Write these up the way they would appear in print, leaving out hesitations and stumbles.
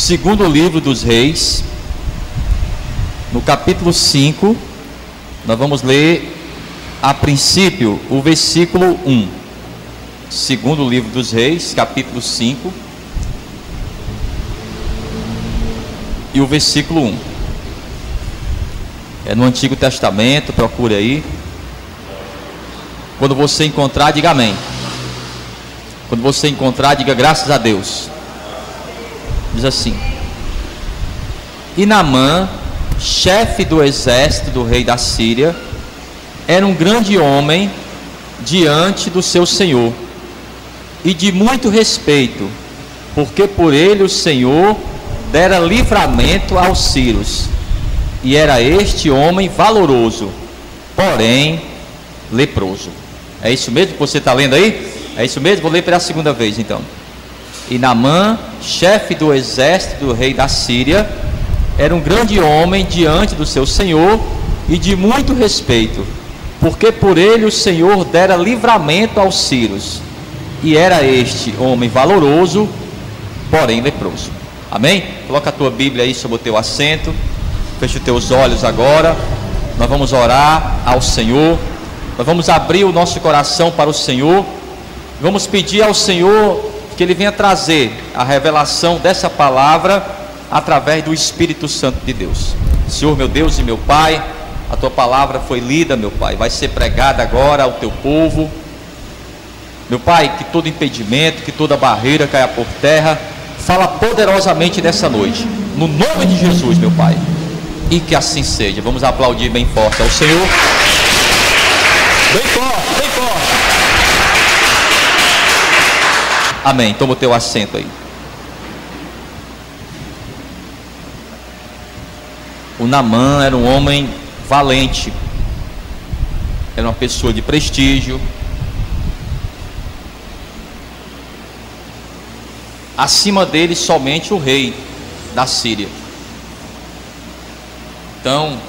Segundo livro dos Reis, no capítulo 5, nós vamos ler a princípio o versículo 1. Segundo livro dos Reis, capítulo 5, e o versículo 1. É no Antigo Testamento, procure aí. Quando você encontrar, diga amém. Quando você encontrar, diga graças a Deus. Diz assim: E Naamã, chefe do exército do rei da Síria, era um grande homem diante do seu senhor, e de muito respeito, porque por ele o Senhor dera livramento aos sírios, e era este homem valoroso, porém leproso. É isso mesmo que você está lendo aí? É isso mesmo? Vou ler pela segunda vez então. E Naamã, chefe do exército do rei da Síria, era um grande homem diante do seu senhor e de muito respeito, porque por ele o Senhor dera livramento aos sírios, e era este homem valoroso, porém leproso. Amém? Coloca a tua Bíblia aí sobre o teu assento, fecha os teus olhos agora. Nós vamos orar ao Senhor, nós vamos abrir o nosso coração para o Senhor, vamos pedir ao Senhor que Ele venha trazer a revelação dessa palavra através do Espírito Santo de Deus. Senhor, meu Deus e meu Pai, a Tua palavra foi lida, meu Pai, vai ser pregada agora ao Teu povo. Meu Pai, que todo impedimento, que toda barreira caia por terra. Fala poderosamente nessa noite, no nome de Jesus, meu Pai, e que assim seja. Vamos aplaudir bem forte ao Senhor. Bem forte, bem forte. Amém. Toma o teu assento aí. O Naamã era um homem valente, era uma pessoa de prestígio. Acima dele somente o rei da Síria. Então,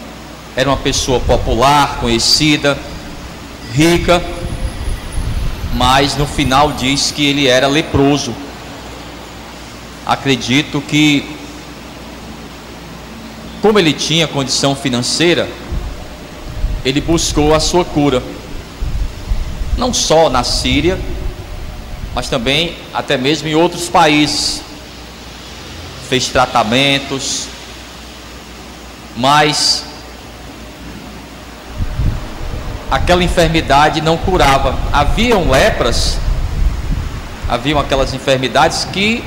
era uma pessoa popular, conhecida, rica, mas no final diz que ele era leproso. Acredito que, como ele tinha condição financeira, ele buscou a sua cura, não só na Síria, mas também até mesmo em outros países. Fez tratamentos, mas aquela enfermidade não curava. Haviam lepras, haviam aquelas enfermidades que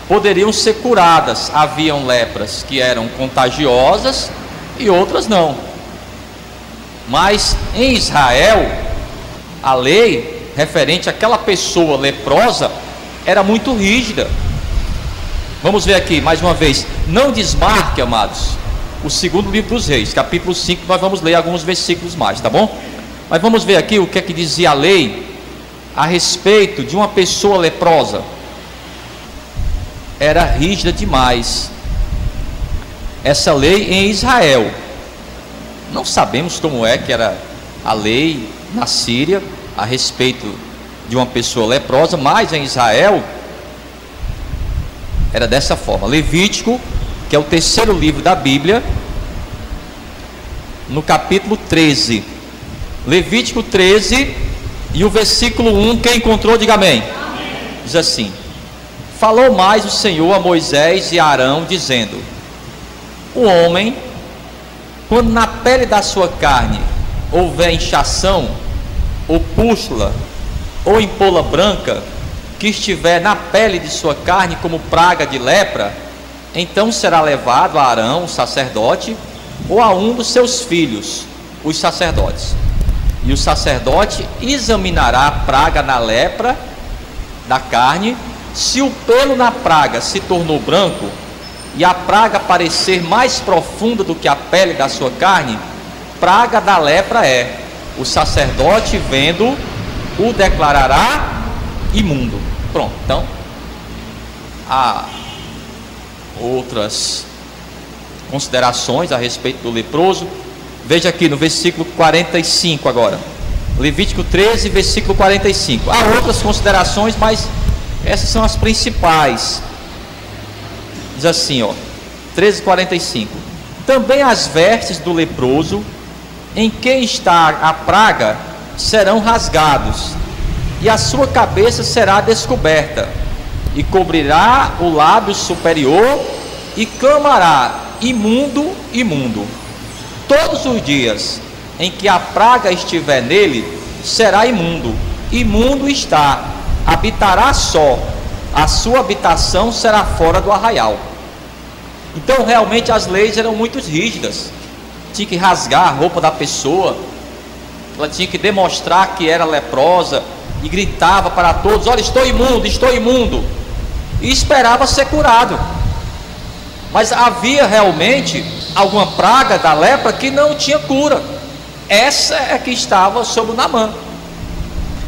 poderiam ser curadas. Haviam lepras que eram contagiosas e outras não. Mas em Israel, a lei referente àquela pessoa leprosa era muito rígida. Vamos ver aqui mais uma vez. Não desmarque, amados, o segundo livro dos Reis, capítulo 5, nós vamos ler alguns versículos mais, tá bom? Mas vamos ver aqui o que é que dizia a lei a respeito de uma pessoa leprosa. Era rígida demais essa lei em Israel. Não sabemos como é que era a lei na Síria a respeito de uma pessoa leprosa, mas em Israel era dessa forma. Levítico, que é o terceiro livro da Bíblia, no capítulo 13. Levítico 13 e o versículo 1, quem encontrou, diga amém. Diz assim: Falou mais o Senhor a Moisés e a Arão, dizendo: O homem, quando na pele da sua carne houver inchação, ou pústula, ou empola branca, que estiver na pele de sua carne como praga de lepra, então será levado a Arão, o sacerdote, ou a um dos seus filhos, os sacerdotes. E o sacerdote examinará a praga na lepra da carne. Se o pelo na praga se tornou branco, e a praga parecer mais profunda do que a pele da sua carne, praga da lepra é. O sacerdote, vendo, o declarará imundo. Pronto. Então, há outras considerações a respeito do leproso. Veja aqui no versículo 45 agora. Levítico 13, versículo 45. Há outras considerações, mas essas são as principais. Diz assim, ó, 13:45. Também as vestes do leproso, em quem está a praga, serão rasgados, e a sua cabeça será descoberta, e cobrirá o lábio superior, e clamará: imundo, imundo. Todos os dias em que a praga estiver nele, será imundo. Imundo está, habitará só, a sua habitação será fora do arraial. Então realmente as leis eram muito rígidas. Tinha que rasgar a roupa da pessoa, ela tinha que demonstrar que era leprosa, e gritava para todos: olha, estou imundo, e esperava ser curado. Mas havia realmente alguma praga da lepra que não tinha cura. Essa é que estava sobre o Naamã.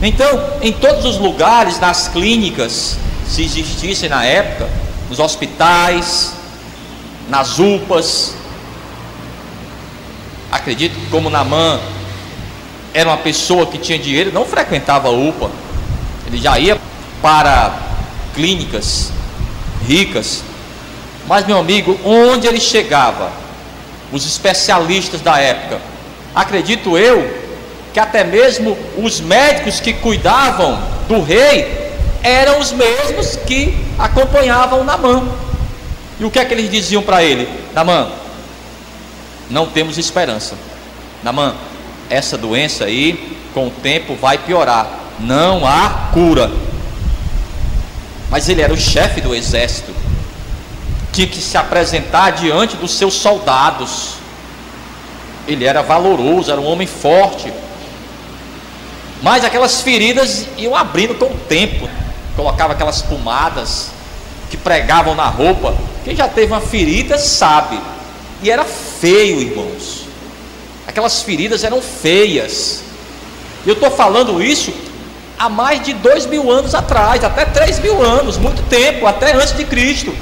Então, em todos os lugares, nas clínicas, se existissem na época, nos hospitais, nas UPAs, acredito que como Naamã era uma pessoa que tinha dinheiro, não frequentava a UPA, ele já ia para clínicas ricas. Mas, meu amigo, onde ele chegava, os especialistas da época, acredito eu que até mesmo os médicos que cuidavam do rei eram os mesmos que acompanhavam Naamã. E o que é que eles diziam para ele? Naamã, não temos esperança. Naamã, essa doença aí com o tempo vai piorar, não há cura. Mas ele era o chefe do exército, tinha que se apresentar diante dos seus soldados. Ele era valoroso, era um homem forte. Mas aquelas feridas iam abrindo com o tempo. Colocava aquelas pomadas que pregavam na roupa. Quem já teve uma ferida sabe. E era feio, irmãos. Aquelas feridas eram feias. E eu estou falando isso há mais de 2.000 anos atrás, até 3.000 anos, muito tempo, até antes de Cristo.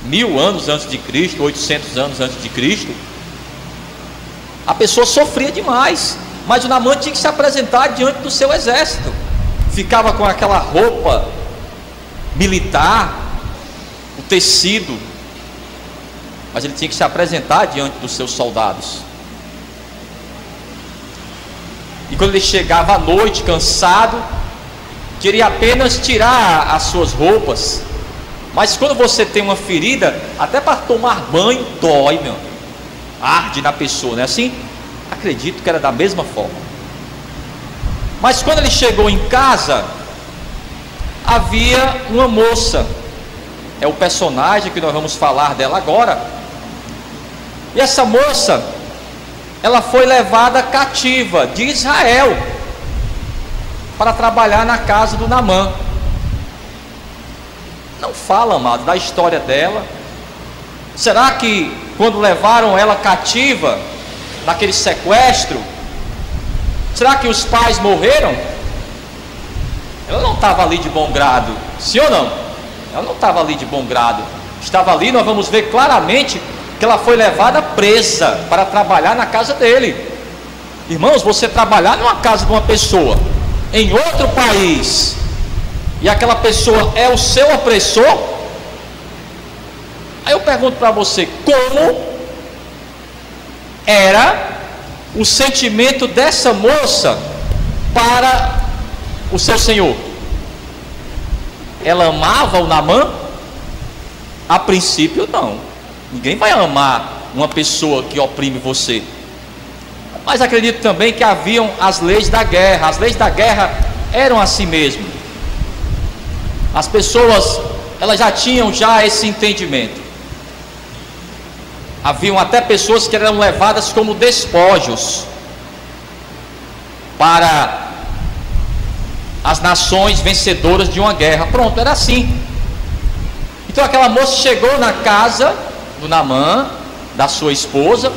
1.000 anos antes de Cristo, 800 anos antes de Cristo, a pessoa sofria demais. Mas o Naamã tinha que se apresentar diante do seu exército. Ficava com aquela roupa militar, o tecido, mas ele tinha que se apresentar diante dos seus soldados. E quando ele chegava à noite cansado, queria apenas tirar as suas roupas. Mas quando você tem uma ferida, até para tomar banho dói, meu, arde na pessoa, não é assim? Acredito que era da mesma forma. Mas quando ele chegou em casa, havia uma moça, é o personagem que nós vamos falar dela agora. E essa moça, ela foi levada cativa de Israel para trabalhar na casa do Naamã. Não fala, amado, da história dela. Será que quando levaram ela cativa, naquele sequestro, será que os pais morreram? Ela não estava ali de bom grado, sim ou não? Ela não estava ali de bom grado. Estava ali, nós vamos ver claramente que ela foi levada presa para trabalhar na casa dele. Irmãos, você trabalhar numa casa de uma pessoa em outro país, e aquela pessoa é o seu opressor, aí eu pergunto para você, como era o sentimento dessa moça para o seu senhor? Ela amava o Naamã? A princípio não. Ninguém vai amar uma pessoa que oprime você. Mas acredito também que haviam as leis da guerra. As leis da guerra eram assim mesmo. As pessoas, elas já tinham esse entendimento. Haviam até pessoas que eram levadas como despojos para as nações vencedoras de uma guerra. Pronto, era assim. Então aquela moça chegou na casa do Naamã, da sua esposa,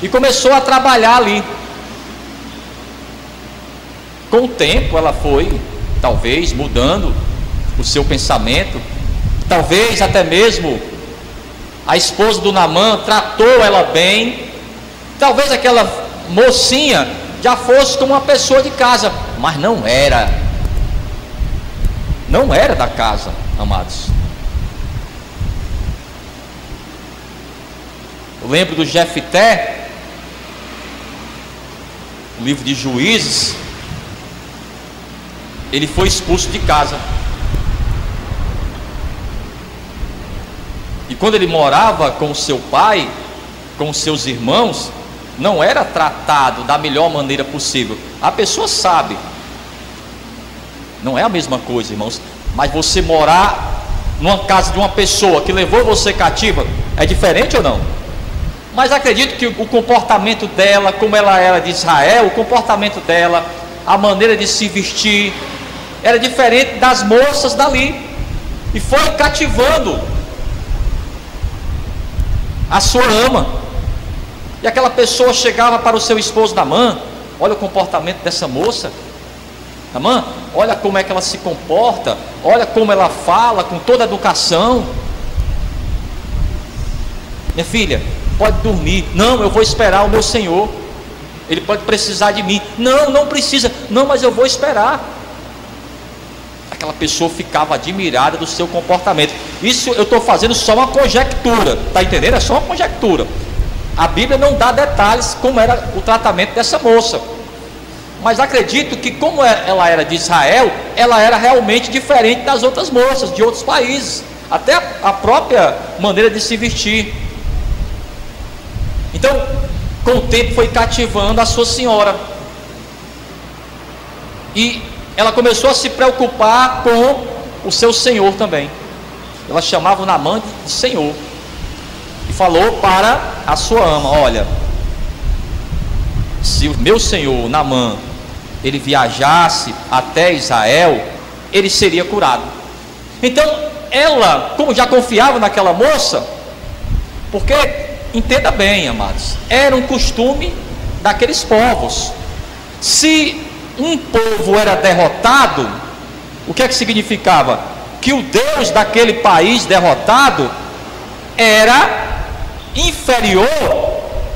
e começou a trabalhar ali. Com o tempo ela foi, talvez, mudando o seu pensamento. Talvez até mesmo a esposa do Naamã tratou ela bem. Talvez aquela mocinha já fosse como uma pessoa de casa, mas não era da casa. amados. Eu lembro do Jefté, no livro de Juízes. Ele foi expulso de casa. E quando ele morava com seu pai, com seus irmãos, não era tratado da melhor maneira possível. A pessoa sabe. Não é a mesma coisa, irmãos. Mas você morar numa casa de uma pessoa que levou você cativa, é diferente ou não? Mas acredito que o comportamento dela, como ela era de Israel, o comportamento dela, a maneira de se vestir, era diferente das moças dali. E foi cativando a sua ama. E aquela pessoa chegava para o seu esposo: Naamã, olha o comportamento dessa moça. Naamã, olha como é que ela se comporta, olha como ela fala, com toda a educação. Minha filha, pode dormir. Não, eu vou esperar o meu Senhor. Ele pode precisar de mim. Não, não precisa. Não, mas eu vou esperar. Aquela pessoa ficava admirada do seu comportamento. Isso eu estou fazendo só uma conjectura, está entendendo? É só uma conjectura. A Bíblia não dá detalhes como era o tratamento dessa moça, mas acredito que, como ela era de Israel, ela era realmente diferente das outras moças de outros países, até a própria maneira de se vestir. Então, com o tempo, foi cativando a sua senhora, e ela começou a se preocupar com o seu senhor também. Ela chamava o Naamã de senhor, e falou para a sua ama: olha, se o meu senhor Naamã ele viajasse até Israel, ele seria curado. Então ela, como já confiava naquela moça, porque entenda bem, amados, era um costume daqueles povos. Se um povo era derrotado, o que é que significava? Que o Deus daquele país derrotado era inferior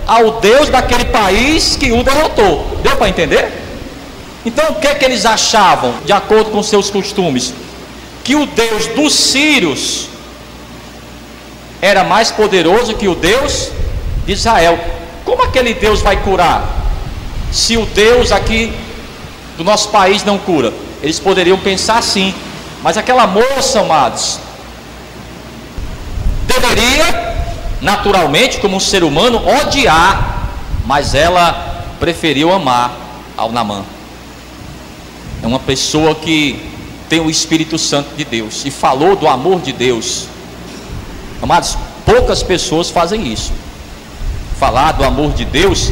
ao Deus daquele país que o derrotou. Deu para entender? Então o que é que eles achavam, de acordo com seus costumes? Que o Deus dos sírios era mais poderoso que o Deus de Israel. Como aquele Deus vai curar, se o Deus aqui do nosso país não cura? Eles poderiam pensar assim. Mas aquela moça, amados, deveria naturalmente, como um ser humano, odiar, mas ela preferiu amar ao Naamã. É uma pessoa que tem o Espírito Santo de Deus e falou do amor de Deus. Amados, poucas pessoas fazem isso, falar do amor de Deus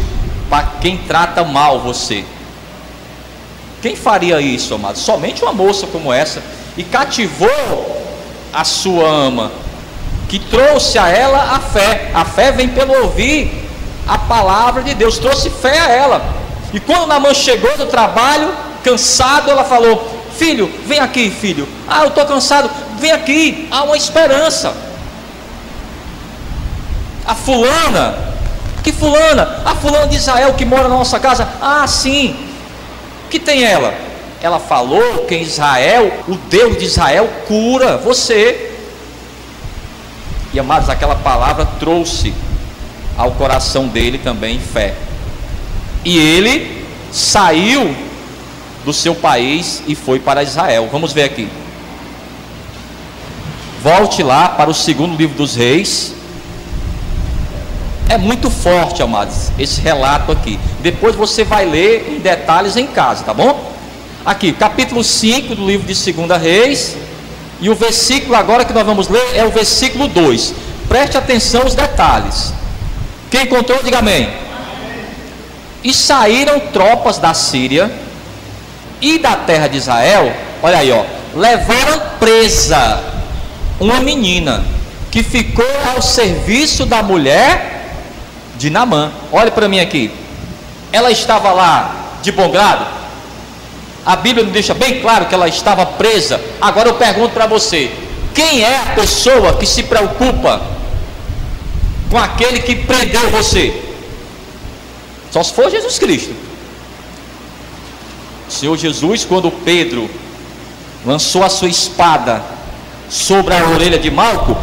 para quem trata mal você. Quem faria isso, amados? Somente uma moça como essa, e cativou a sua ama, que trouxe a ela a fé. A fé vem pelo ouvir a palavra de Deus, trouxe fé a ela. E quando Naamã chegou do trabalho, cansado, ela falou: filho, vem aqui, filho. Ah, eu estou cansado, vem aqui, há uma esperança. A fulana, que fulana? A fulana de Israel que mora na nossa casa. Ah, sim. Que tem ela? Ela falou que em Israel, o Deus de Israel cura você. E amados, aquela palavra trouxe ao coração dele também fé. E ele saiu do seu país e foi para Israel. Vamos ver aqui. Volte lá para o segundo livro dos Reis. É muito forte, amados, esse relato aqui. Depois você vai ler em detalhes em casa, tá bom? Aqui, capítulo 5 do livro de 2 Reis. E o versículo agora que nós vamos ler é o versículo 2. Preste atenção aos detalhes. Quem encontrou, diga amém. E saíram tropas da Síria e da terra de Israel. Olha aí, ó. Levaram presa uma menina que ficou ao serviço da mulher de Naamã. Olha para mim aqui. Ela estava lá de bom grado? A Bíblia nos deixa bem claro que ela estava presa. Agora eu pergunto para você: quem é a pessoa que se preocupa com aquele que prendeu você? Só se for Jesus Cristo. O Senhor Jesus, quando Pedro lançou a sua espada sobre a orelha de Malco,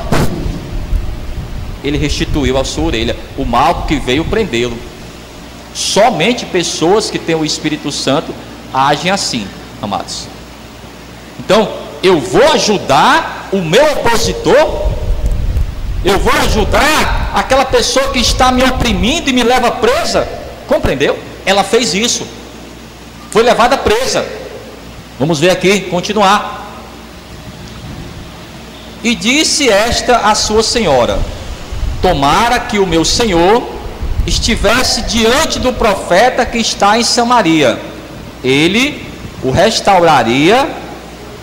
ele restituiu a sua orelha. O Malco que veio prendê-lo. Somente pessoas que têm o Espírito Santo agem assim, amados. Então, eu vou ajudar o meu opositor, eu vou ajudar aquela pessoa que está me oprimindo e me leva presa. Compreendeu? Ela fez isso, foi levada presa. Vamos ver aqui, continuar. E disse esta a sua senhora: tomara que o meu senhor estivesse diante do profeta que está em Samaria, ele o restauraria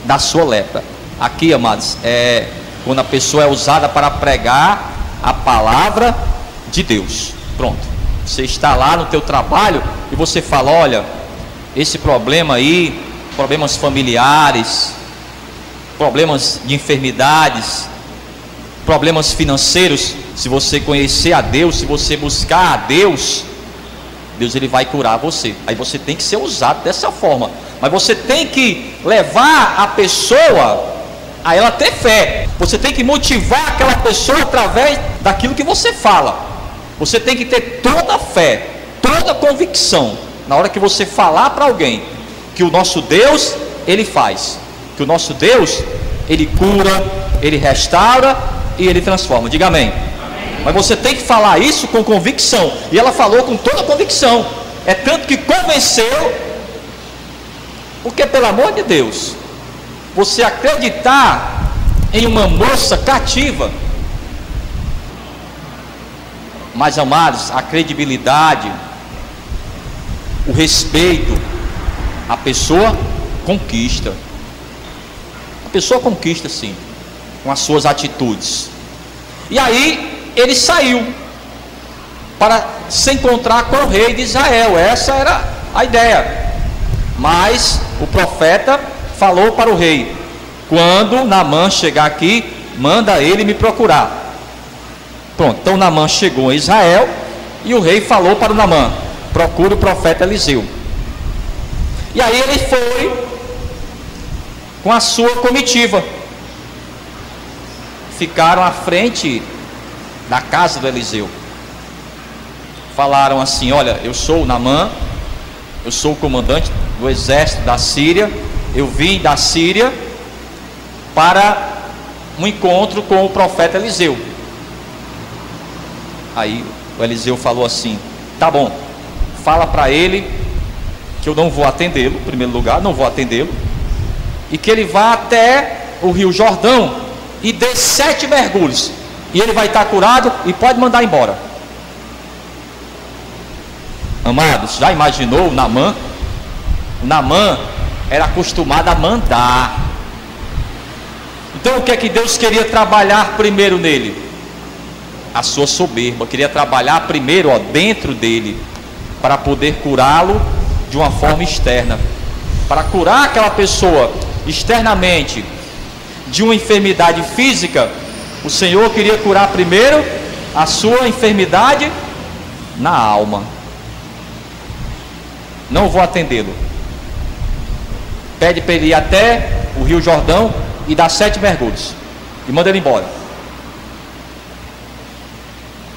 da sua lepra. Aqui, amados, é quando a pessoa é usada para pregar a palavra de Deus. Pronto, você está lá no teu trabalho e você fala: olha, esse problema aí, problemas familiares, problemas de enfermidades, problemas financeiros, se você conhecer a Deus, se você buscar a Deus, Deus ele vai curar você. Aí você tem que ser usado dessa forma, mas você tem que levar a pessoa a ela ter fé. Você tem que motivar aquela pessoa através daquilo que você fala. Você tem que ter toda a fé, toda a convicção na hora que você falar para alguém que o nosso Deus ele faz, que o nosso Deus ele cura, ele restaura e ele transforma. Diga amém. Amém. Mas você tem que falar isso com convicção. E ela falou com toda a convicção. É tanto que convenceu. Porque, pelo amor de Deus, você acreditar em uma moça cativa. Mas, amados, a credibilidade, o respeito, a pessoa conquista. A pessoa conquista sim, com as suas atitudes. E aí ele saiu para se encontrar com o rei de Israel. Essa era a ideia. Mas o profeta falou para o rei: quando Naamã chegar aqui, manda ele me procurar. Pronto, então Naamã chegou em Israel e o rei falou para o Naamã: procure o profeta Eliseu. E aí ele foi com a sua comitiva. Ficaram à frente da casa do Eliseu. Falaram assim: olha, eu sou o Naamã, eu sou o comandante do exército da Síria, eu vim da Síria para um encontro com o profeta Eliseu. Aí o Eliseu falou assim: tá bom, fala para ele que eu não vou atendê-lo, em primeiro lugar, não vou atendê-lo, e que ele vá até o rio Jordão e dê 7 mergulhos, e ele vai estar curado e pode mandar embora. Amados, já imaginou o Naamã? O Naamã era acostumado a mandar. Então o que é que Deus queria trabalhar primeiro nele? A sua soberba. Queria trabalhar primeiro dentro dele, para poder curá-lo de uma forma externa. Para curar aquela pessoa externamente de uma enfermidade física, o Senhor queria curar primeiro a sua enfermidade na alma. Não vou atendê-lo. Pede para ele ir até o rio Jordão e dar 7 mergulhos e manda ele embora.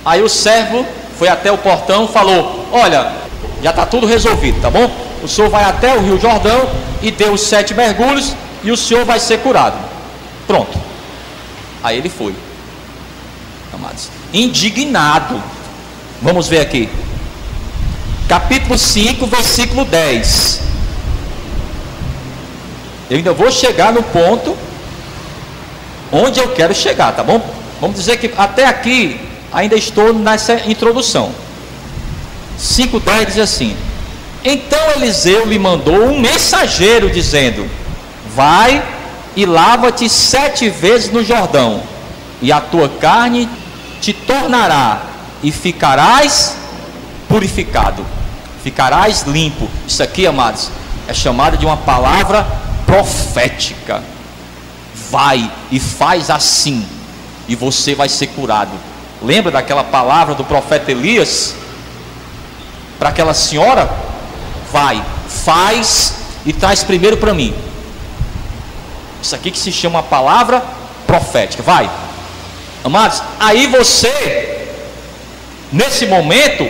Aí o servo foi até o portão, falou: olha, já está tudo resolvido, tá bom? O senhor vai até o rio Jordão e dê os 7 mergulhos e o senhor vai ser curado. Pronto. Aí ele foi, amados, indignado. Vamos ver aqui, capítulo 5, versículo 10. Eu ainda vou chegar no ponto onde eu quero chegar, tá bom? Vamos dizer que até aqui ainda estou nessa introdução. 5:10 diz assim: então Eliseu lhe mandou um mensageiro dizendo: vai e lava-te 7 vezes no Jordão, e a tua carne te tornará, e ficarás purificado, ficarás limpo. Isso aqui, amados, é chamado de uma palavra profética. Vai e faz assim, e você vai ser curado. Lembra daquela palavra do profeta Elias para aquela senhora? Vai, faz e traz primeiro para mim. Isso aqui que se chama a palavra profética. Vai, amados, aí você, nesse momento,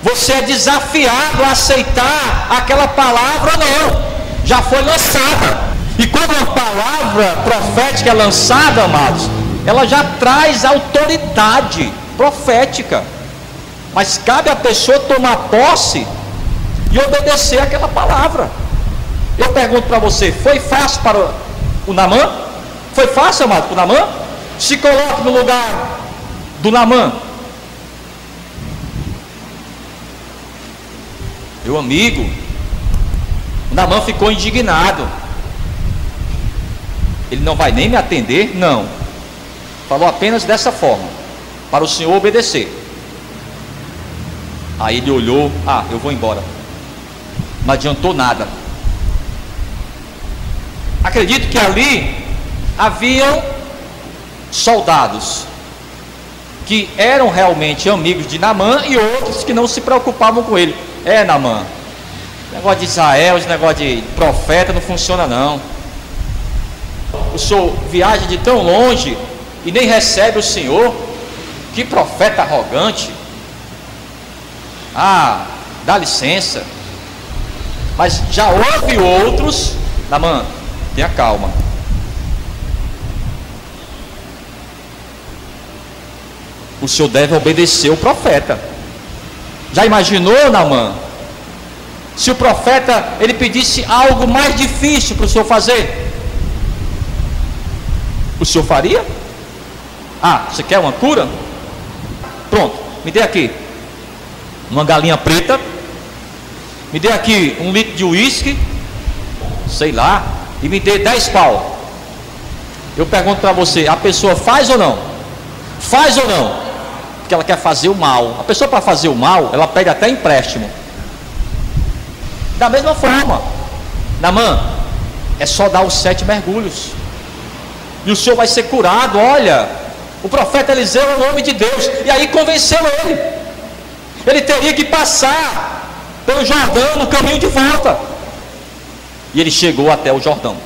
você é desafiado a aceitar aquela palavra ou não, já foi lançada. E quando uma palavra profética é lançada, amados, ela já traz autoridade profética, mas cabe a pessoa tomar posse e obedecer aquela palavra. Eu pergunto para você, foi fácil para o Naamã? Foi fácil, amado, para o Naamã? Se coloque no lugar do Naamã. Meu amigo, o Naamã ficou indignado. Ele não vai nem me atender? Não. Falou apenas dessa forma, para o Senhor obedecer. Aí ele olhou, eu vou embora. Não adiantou nada. Acredito que ali haviam soldados que eram realmente amigos de Naamã e outros que não se preocupavam com ele. Naamã, negócio de Israel, esse negócio de profeta não funciona não. O senhor viaja de tão longe e nem recebe o Senhor. Que profeta arrogante. Dá licença. Mas já houve outros. Naamã, tenha calma. O senhor deve obedecer o profeta. Já imaginou, Naamã, se o profeta ele pedisse algo mais difícil para o senhor fazer? O senhor faria? Você quer uma cura? Pronto, me dê aqui uma galinha preta, me dê aqui 1 litro de uísque, sei lá, e me dê 10 pau. Eu pergunto para você, a pessoa faz ou não? Faz ou não? Porque ela quer fazer o mal. A pessoa, para fazer o mal, ela pede até empréstimo. Da mesma forma, Naamã, é só dar os 7 mergulhos e o senhor vai ser curado. Olha, o profeta Eliseu é o homem de Deus. E aí convenceu ele. Ele teria que passar pelo Jordão no caminho de volta. E ele chegou até o Jordão.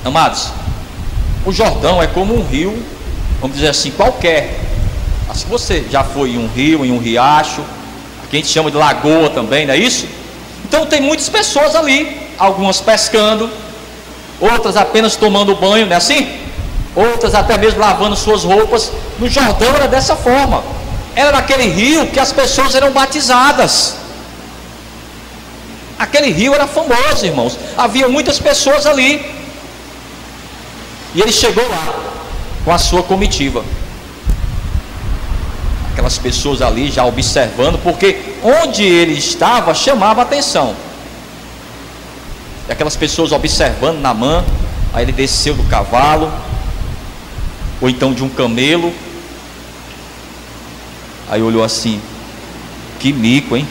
Amados, o Jordão é como um rio, vamos dizer assim, qualquer. Acho que você já foi em um rio, em um riacho, que a gente chama de lagoa também, não é isso? Então tem muitas pessoas ali, algumas pescando, outras apenas tomando banho, não é assim? Outras até mesmo lavando suas roupas. No Jordão era dessa forma. Era naquele rio que as pessoas eram batizadas. Aquele rio era famoso, irmãos. Havia muitas pessoas ali. E ele chegou lá com a sua comitiva. Aquelas pessoas ali já observando, porque onde ele estava chamava a atenção. E aquelas pessoas observando Naamã. Aí ele desceu do cavalo, ou então de um camelo. Aí olhou assim, que mico, hein?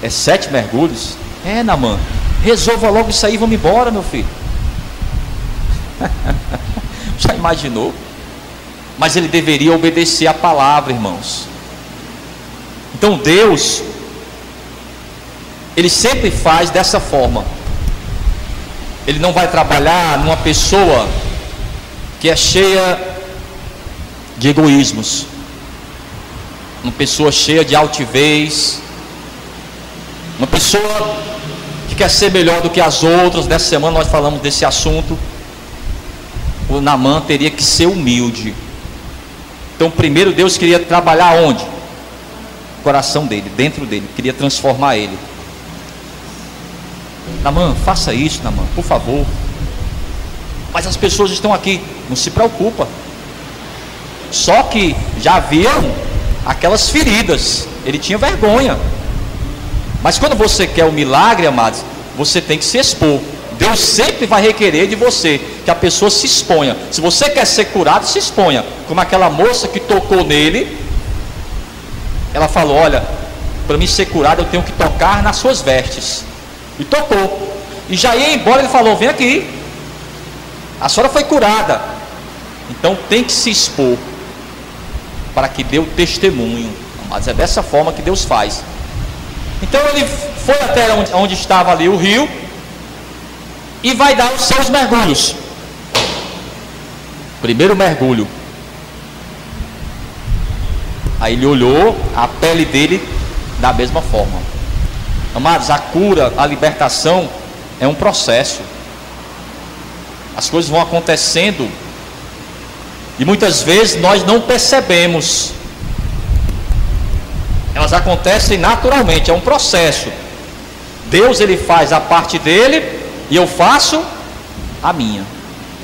É 7 mergulhos? Naamã, resolva logo isso aí, vamos embora, meu filho. Já imaginou? Mas ele deveria obedecer a palavra, irmãos. Então Deus, Ele sempre faz dessa forma. Ele não vai trabalhar numa pessoa que é cheia de egoísmos, uma pessoa cheia de altivez, uma pessoa que quer ser melhor do que as outras. Nessa semana nós falamos desse assunto. O Naamã teria que ser humilde. Então primeiro Deus queria trabalhar onde? No coração dele, dentro dele, queria transformar ele. Naamã, faça isso, Naamã, por favor. Mas as pessoas estão aqui, não se preocupa. Só que já haviam aquelas feridas, ele tinha vergonha. Mas quando você quer o milagre, amados, você tem que se expor. Deus sempre vai requerer de você que a pessoa se exponha. Se você quer ser curado, se exponha. Como aquela moça que tocou nele. Ela falou, olha, para mim ser curado eu tenho que tocar nas suas vestes. E tocou. E já ia embora, ele falou, vem aqui, a senhora foi curada. Então tem que se expor, para que dê o testemunho. Mas é dessa forma que Deus faz. Então ele foi até onde estava ali o rio, e vai dar os seus mergulhos. Primeiro mergulho. Aí ele olhou, a pele dele da mesma forma. Amados, a cura, a libertação é um processo. As coisas vão acontecendo e muitas vezes nós não percebemos. Elas acontecem naturalmente, é um processo. Deus, ele faz a parte dele e eu faço a minha.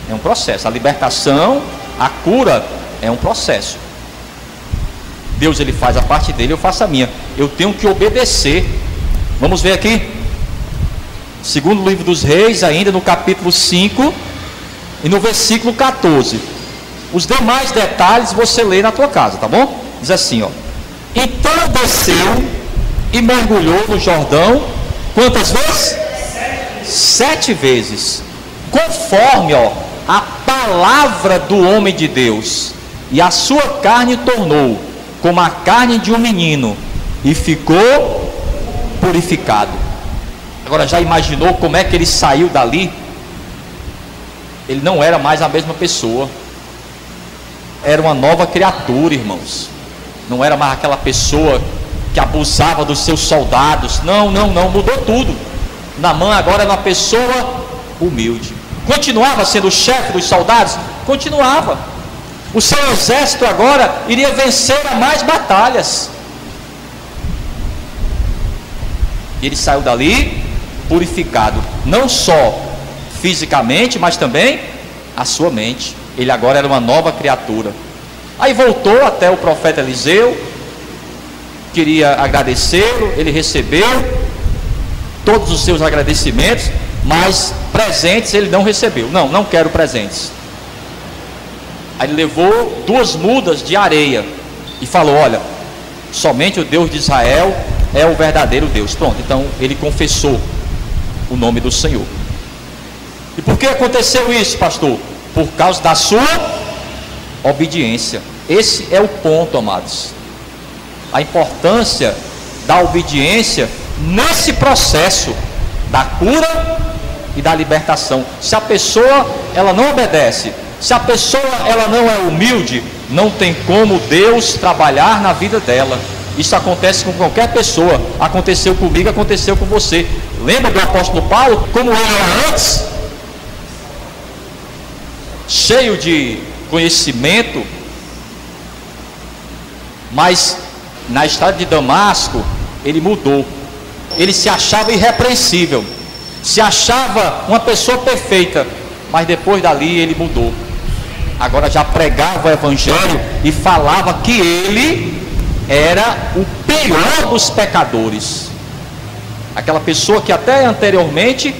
É um processo. A libertação, a cura é um processo. Deus, ele faz a parte dele, eu faço a minha. Eu tenho que obedecer. Vamos ver aqui. Segundo livro dos Reis, ainda no capítulo 5 e no versículo 14. Os demais detalhes você lê na tua casa, tá bom? Diz assim, ó: então desceu e mergulhou no Jordão. Quantas vezes? 7 vezes. Conforme, ó, a palavra do homem de Deus. E a sua carne tornou como a carne de um menino, e ficou purificado. Agora, já imaginou como é que ele saiu dali? Ele não era mais a mesma pessoa. Era uma nova criatura, irmãos. Não era mais aquela pessoa que abusava dos seus soldados. Não, mudou tudo. Naamã agora era uma pessoa humilde. Continuava sendo o chefe dos soldados? Continuava. O seu exército agora iria vencer a mais batalhas. E ele saiu dali purificado, não só fisicamente, mas também a sua mente. Ele agora era uma nova criatura. Aí voltou até o profeta Eliseu, queria agradecê-lo, ele recebeu todos os seus agradecimentos, mas presentes ele não recebeu. Não quero presentes. Aí ele levou 2 mudas de areia e falou: olha, somente o Deus de Israel é o verdadeiro Deus. Pronto, então ele confessou o nome do Senhor. E por que aconteceu isso, pastor? Por causa da sua obediência. Esse é o ponto, amados. A importância da obediência nesse processo da cura e da libertação. Se a pessoa ela não obedece, se a pessoa ela não é humilde, não tem como Deus trabalhar na vida dela. Isso acontece com qualquer pessoa. Aconteceu comigo, aconteceu com você. Lembra do apóstolo Paulo? Como ele era antes? Cheio de conhecimento, mas na estrada de Damasco ele mudou. Ele se achava irrepreensível, se achava uma pessoa perfeita, mas depois dali ele mudou. Agora já pregava o evangelho e falava que ele era o pior dos pecadores. Aquela pessoa que até anteriormente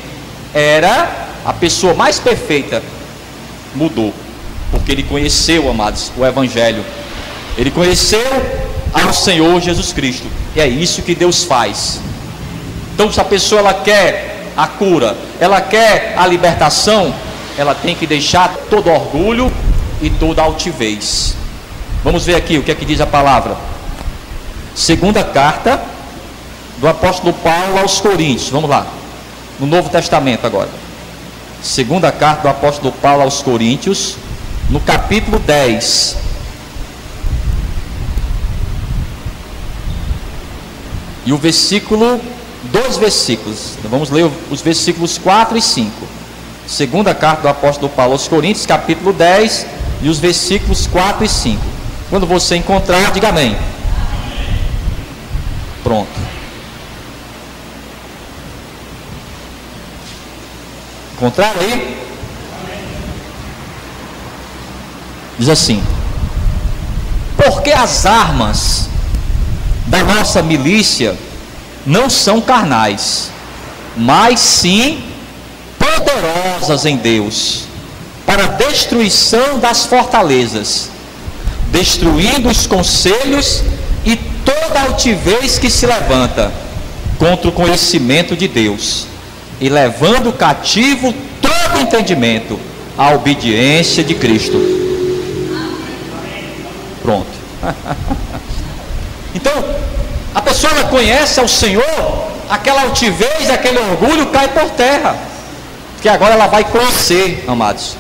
era a pessoa mais perfeita, mudou, porque ele conheceu, amados, o evangelho. Ele conheceu ao Senhor Jesus Cristo. E é isso que Deus faz. Então, se a pessoa ela quer a cura, ela quer a libertação, ela tem que deixar todo orgulho e toda altivez. Vamos ver aqui o que é que diz a palavra. Segunda carta do apóstolo Paulo aos Coríntios. Vamos lá, no Novo Testamento agora. Segunda carta do apóstolo Paulo aos Coríntios, no capítulo 10. E o versículo, 2 versículos. Então vamos ler os versículos 4 e 5. Segunda carta do apóstolo Paulo aos Coríntios, capítulo 10, e os versículos 4 e 5. Quando você encontrar, diga amém. Pronto. Encontraram aí? Diz assim: porque as armas da nossa milícia não são carnais, mas sim poderosas em Deus, para a destruição das fortalezas, destruindo os conselhos e toda altivez que se levanta contra o conhecimento de Deus, e levando cativo todo entendimento à obediência de Cristo. Pronto. Então, a pessoa ela conhece ao Senhor, aquela altivez, aquele orgulho cai por terra, porque agora ela vai conhecer, amados,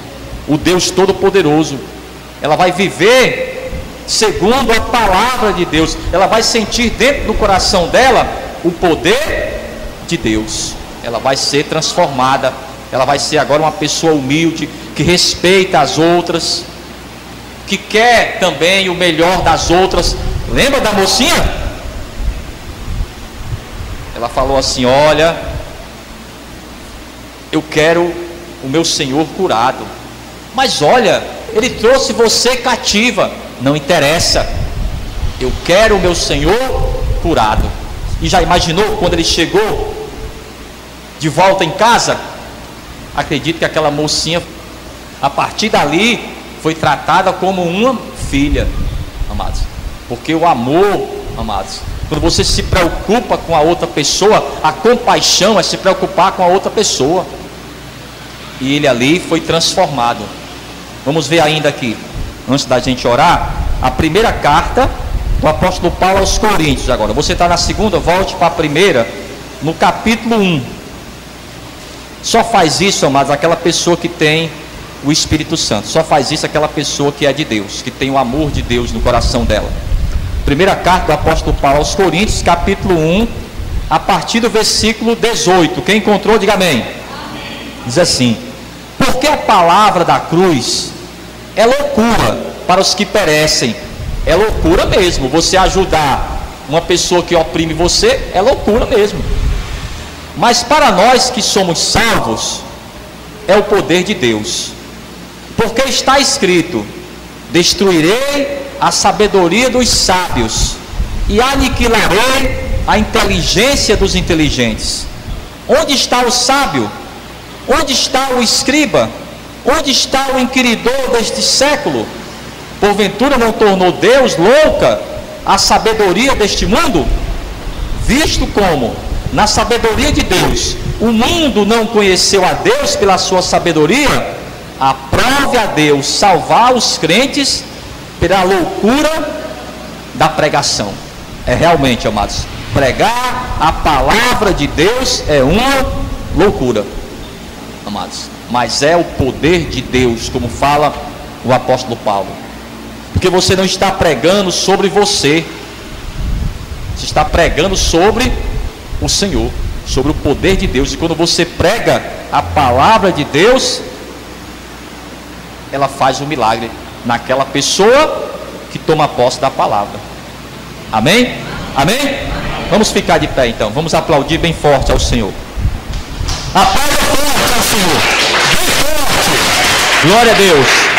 o Deus Todo-Poderoso. Ela vai viver segundo a palavra de Deus. Ela vai sentir dentro do coração dela o poder de Deus. Ela vai ser transformada. Ela vai ser agora uma pessoa humilde, que respeita as outras, que quer também o melhor das outras. Lembra da mocinha? Ela falou assim: olha, eu quero o meu Senhor curado. Mas olha, ele trouxe você cativa. Não interessa, eu quero o meu Senhor curado. E já imaginou quando ele chegou de volta em casa? Acredito que aquela mocinha, a partir dali, foi tratada como uma filha, amados. Porque o amor, amados, quando você se preocupa com a outra pessoa, a compaixão é se preocupar com a outra pessoa. E ele ali foi transformado. Vamos ver ainda aqui, antes da gente orar, a primeira carta do apóstolo Paulo aos Coríntios. Agora, você está na segunda, volte para a primeira, no capítulo 1. Só faz isso, amados, aquela pessoa que tem o Espírito Santo. Só faz isso aquela pessoa que é de Deus, que tem o amor de Deus no coração dela. Primeira carta do apóstolo Paulo aos Coríntios, capítulo 1, a partir do versículo 18. Quem encontrou, diga amém. Diz assim: porque a palavra da cruz é loucura para os que perecem. É loucura mesmo. Você ajudar uma pessoa que oprime você é loucura mesmo. Mas para nós que somos salvos, é o poder de Deus. Porque está escrito: destruirei a sabedoria dos sábios e aniquilarei a inteligência dos inteligentes. Onde está o sábio? Onde está o escriba? Onde está o inquiridor deste século? Porventura não tornou Deus louca a sabedoria deste mundo? Visto como, na sabedoria de Deus, o mundo não conheceu a Deus pela sua sabedoria, aprove a Deus salvar os crentes pela loucura da pregação. É realmente, amados, pregar a palavra de Deus é uma loucura, amados, mas é o poder de Deus, como fala o apóstolo Paulo. Porque você não está pregando sobre você, você está pregando sobre o Senhor, sobre o poder de Deus. E quando você prega a palavra de Deus, ela faz um milagre naquela pessoa que toma posse da palavra. Amém? Amém? Vamos ficar de pé então, vamos aplaudir bem forte ao Senhor. Aplauda forte ao Senhor, bem forte. Glória a Deus.